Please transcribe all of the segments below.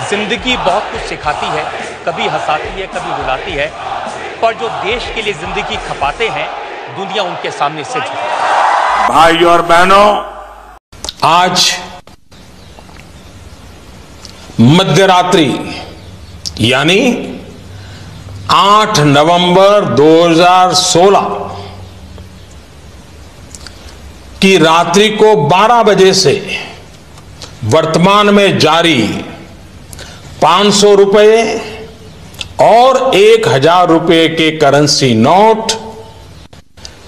जिंदगी बहुत कुछ सिखाती है, कभी हंसाती है, कभी रुलाती है, पर जो देश के लिए जिंदगी खपाते हैं, दुनिया उनके सामने से झुकती है। भाई और बहनों, आज मध्यरात्रि यानी 8 नवंबर 2016 की रात्रि को 12 बजे से वर्तमान में जारी 500 रुपए और 1000 रुपए के करेंसी नोट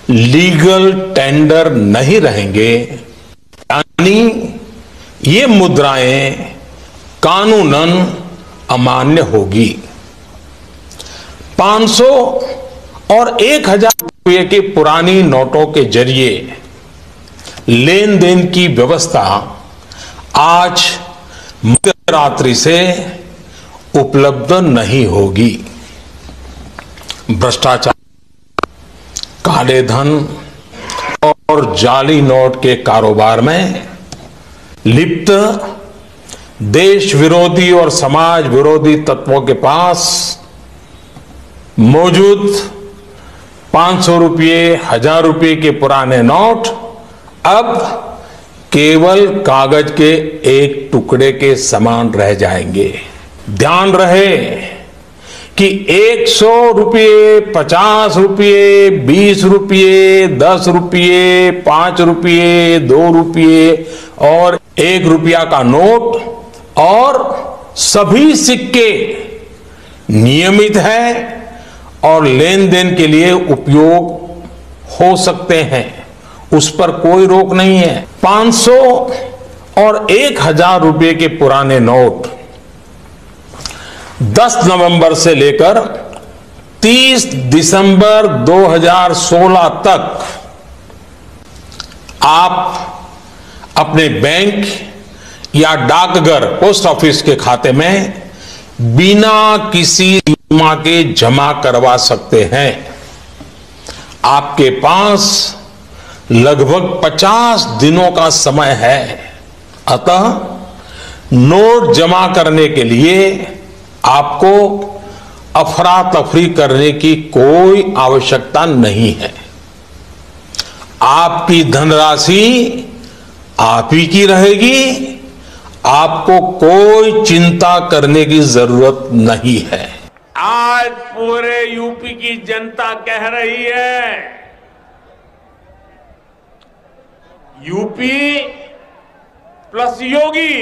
लीगल टेंडर नहीं रहेंगे, यानी ये मुद्राएं कानूनन अमान्य होगी। 500 और 1000 रुपए के पुरानी नोटों के जरिए लेन देन की व्यवस्था आज मध्यरात्रि से उपलब्ध नहीं होगी। भ्रष्टाचार, काले धन और जाली नोट के कारोबार में लिप्त देश विरोधी और समाज विरोधी तत्वों के पास मौजूद 500 रुपये, 1000 रुपये के पुराने नोट अब केवल कागज के एक टुकड़े के समान रह जाएंगे। ध्यान रहे कि 100 रुपये, 50 रुपये, 20 रुपये, 10 रुपये, 5 रुपये, 2 रुपये और 1 रुपया का नोट और सभी सिक्के नियमित है और लेन देन के लिए उपयोग हो सकते हैं, उस पर कोई रोक नहीं है। 500 और 1000 रुपये के पुराने नोट 10 नवंबर से लेकर 30 दिसंबर 2016 तक आप अपने बैंक या डाकघर पोस्ट ऑफिस के खाते में बिना किसी सीमा के जमा करवा सकते हैं। आपके पास लगभग 50 दिनों का समय है, अतः नोट जमा करने के लिए आपको अफरा तफरी करने की कोई आवश्यकता नहीं है। आपकी धनराशि आप ही की रहेगी, आपको कोई चिंता करने की जरूरत नहीं है। आज पूरे यूपी की जनता कह रही है, यूपी प्लस योगी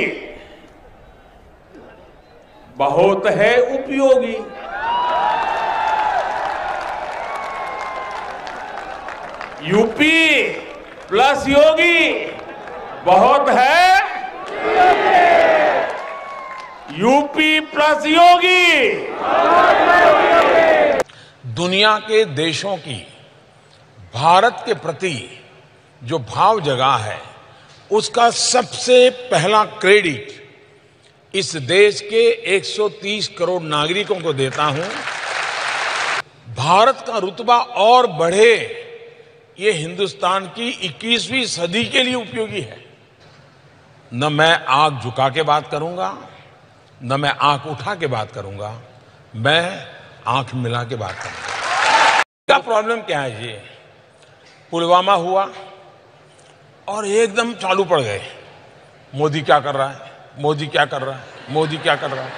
बहुत है उपयोगी। यूपी प्लस योगी बहुत है, यूपी प्लस योगी। दुनिया के देशों की भारत के प्रति जो भाव जगा है, उसका सबसे पहला क्रेडिट इस देश के 130 करोड़ नागरिकों को देता हूं। भारत का रुतबा और बढ़े, ये हिंदुस्तान की 21वीं सदी के लिए उपयोगी है। न मैं आंख झुका के बात करूंगा, न मैं आंख उठा के बात करूंगा, मैं आंख मिला के बात करूंगा। क्या प्रॉब्लम क्या है? ये पुलवामा हुआ और एकदम चालू पड़ गए, मोदी क्या कर रहा है, मोदी क्या कर रहा है, मोदी क्या कर रहा है।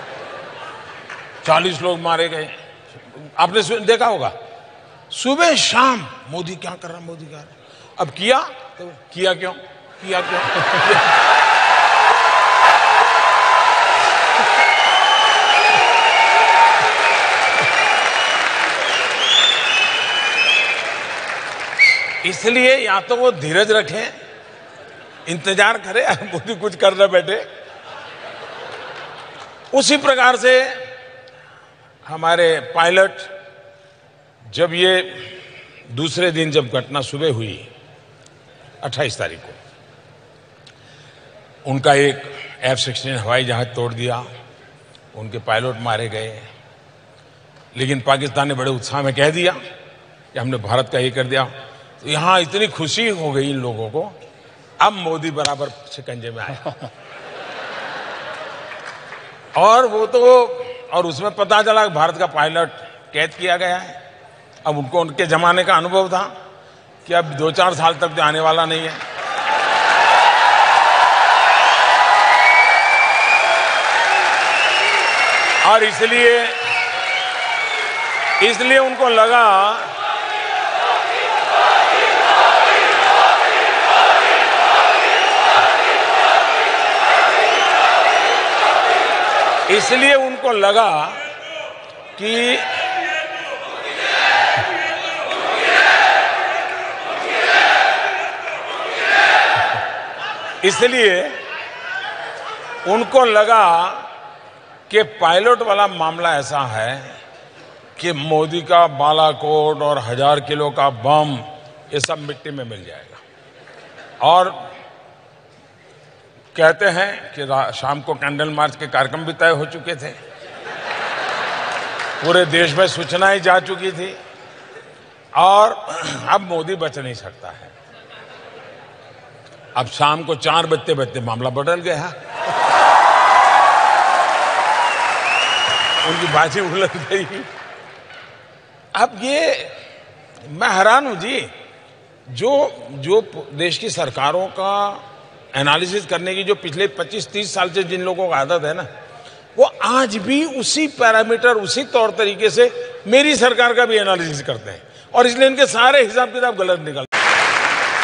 40 लोग मारे गए, आपने देखा होगा, सुबह शाम मोदी क्या कर रहा है, मोदी क्या कर रहा है। अब किया तो किया क्यों, किया क्यों? इसलिए या तो वो धीरज रखें, इंतजार करें, मोदी कुछ कर न बैठे। उसी प्रकार से हमारे पायलट, जब ये दूसरे दिन जब घटना सुबह हुई 28 तारीख को, उनका एक F-16 हवाई जहाज तोड़ दिया, उनके पायलट मारे गए। लेकिन पाकिस्तान ने बड़े उत्साह में कह दिया कि हमने भारत का ये कर दिया। तो यहां इतनी खुशी हो गई इन लोगों को, अब मोदी बराबर शिकंजे में आए। और वो तो और उसमें पता चला कि भारत का पायलट कैद किया गया है। अब उनको उनके जमाने का अनुभव था कि अब 2-4 साल तक तो आने वाला नहीं है। और इसलिए उनको लगा कि कि पायलट वाला मामला ऐसा है कि मोदी का बालाकोट और 1000 किलो का बम ये सब मिट्टी में मिल जाएगा। और कहते हैं कि शाम को कैंडल मार्च के कार्यक्रम भी तय हो चुके थे, पूरे देश में सूचनाएं जा चुकी थी और अब मोदी बच नहीं सकता है। अब शाम को 4 बजते मामला बदल गया, उनकी बाजी उलट गई। अब ये मैं हैरान हूं जी, जो देश की सरकारों का एनालिसिस करने की जो पिछले 25-30 साल से जिन लोगों को आदत है ना, वो आज भी उसी पैरामीटर उसी तौर तरीके से मेरी सरकार का भी एनालिसिस करते हैं और इसलिए इनके सारे हिसाब किताब गलत निकलते हैं।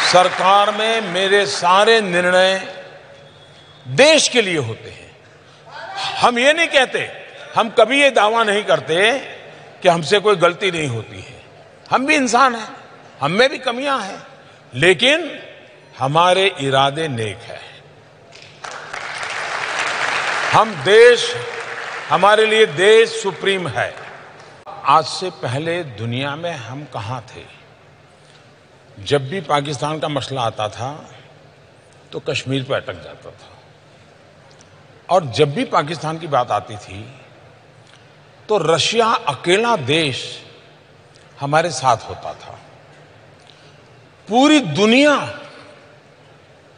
सरकार में मेरे सारे निर्णय देश के लिए होते हैं। हम ये नहीं कहते, हम कभी ये दावा नहीं करते कि हमसे कोई गलती नहीं होती है। हम भी इंसान हैं, हम में भी कमियां हैं, लेकिन हमारे इरादे नेक है। हमारे लिए देश सुप्रीम है। आज से पहले दुनिया में हम कहां थे? जब भी पाकिस्तान का मसला आता था तो कश्मीर पर अटक जाता था, और जब भी पाकिस्तान की बात आती थी तो रशिया अकेला देश हमारे साथ होता था। पूरी दुनिया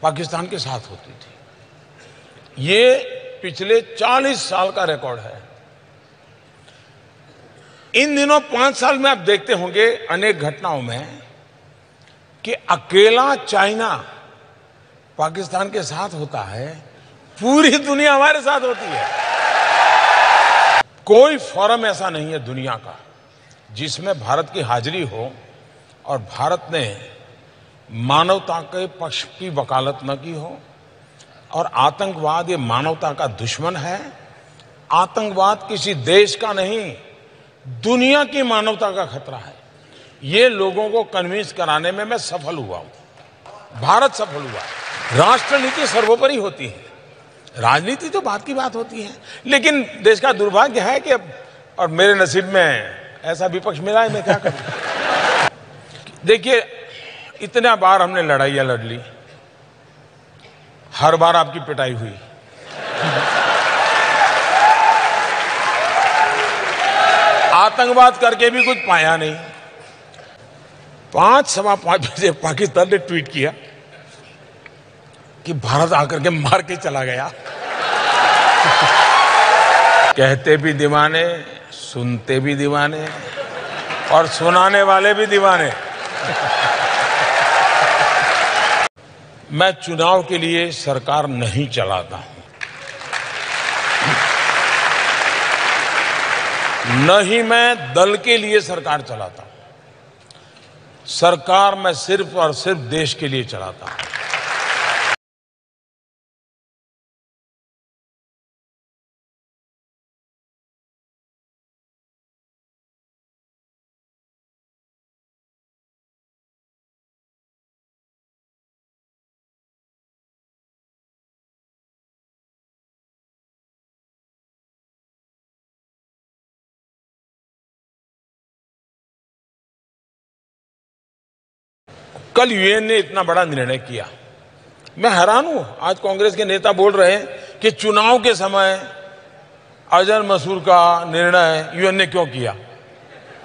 पाकिस्तान के साथ होती थी। ये पिछले 40 साल का रिकॉर्ड है। इन दिनों 5 साल में आप देखते होंगे अनेक घटनाओं में कि अकेला चाइना पाकिस्तान के साथ होता है, पूरी दुनिया हमारे साथ होती है। कोई फोरम ऐसा नहीं है दुनिया का जिसमें भारत की हाजिरी हो और भारत ने मानवता के पक्ष की वकालत न की हो। और आतंकवाद ये मानवता का दुश्मन है। आतंकवाद किसी देश का नहीं, दुनिया की मानवता का खतरा है। ये लोगों को कन्विंस कराने में मैं सफल हुआ हूं, भारत सफल हुआ है। राष्ट्रनीति सर्वोपरि होती है, राजनीति तो बात की बात होती है। लेकिन देश का दुर्भाग्य है कि अब और मेरे नसीब में ऐसा विपक्ष मिला है, मैं क्या करूं। देखिए, इतना बार हमने लड़ाइयां लड़ ली, हर बार आपकी पिटाई हुई। आतंकवाद करके भी कुछ पाया नहीं। 5-5:15 बजे पाकिस्तान ने ट्वीट किया कि भारत आकर के मार के चला गया। कहते भी दीवाने, सुनते भी दीवाने और सुनाने वाले भी दीवाने। मैं चुनाव के लिए सरकार नहीं चलाता हूं, न ही मैं दल के लिए सरकार चलाता हूं। सरकार मैं सिर्फ और सिर्फ देश के लिए चलाता हूं। कल यूएन ने इतना बड़ा निर्णय किया, मैं हैरान हूं। आज कांग्रेस के नेता बोल रहे हैं कि चुनाव के समय अजहर मसूद का निर्णय यूएन ने क्यों किया।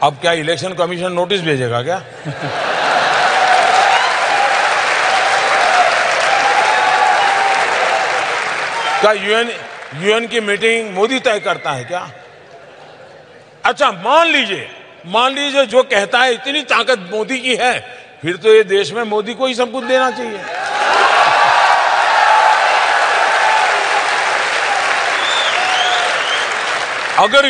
अब क्या इलेक्शन कमीशन नोटिस भेजेगा क्या? क्या यूएन की मीटिंग मोदी तय करता है क्या? अच्छा, मान लीजिए जो कहता है इतनी ताकत मोदी की है, फिर तो ये देश में मोदी को ही सब कुछ देना चाहिए। अगर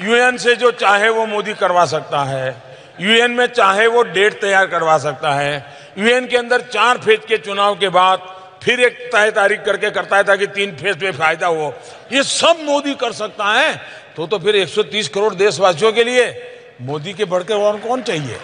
यूएन से जो चाहे वो मोदी करवा सकता है, यूएन में चाहे वो डेट तैयार करवा सकता है, यूएन के अंदर 4 फेज के चुनाव के बाद फिर एक तय तारीख करके करता है ताकि 3 फेज में फायदा हो, ये सब मोदी कर सकता है, तो फिर 130 करोड़ देशवासियों के लिए मोदी के बढ़कर और कौन चाहिए?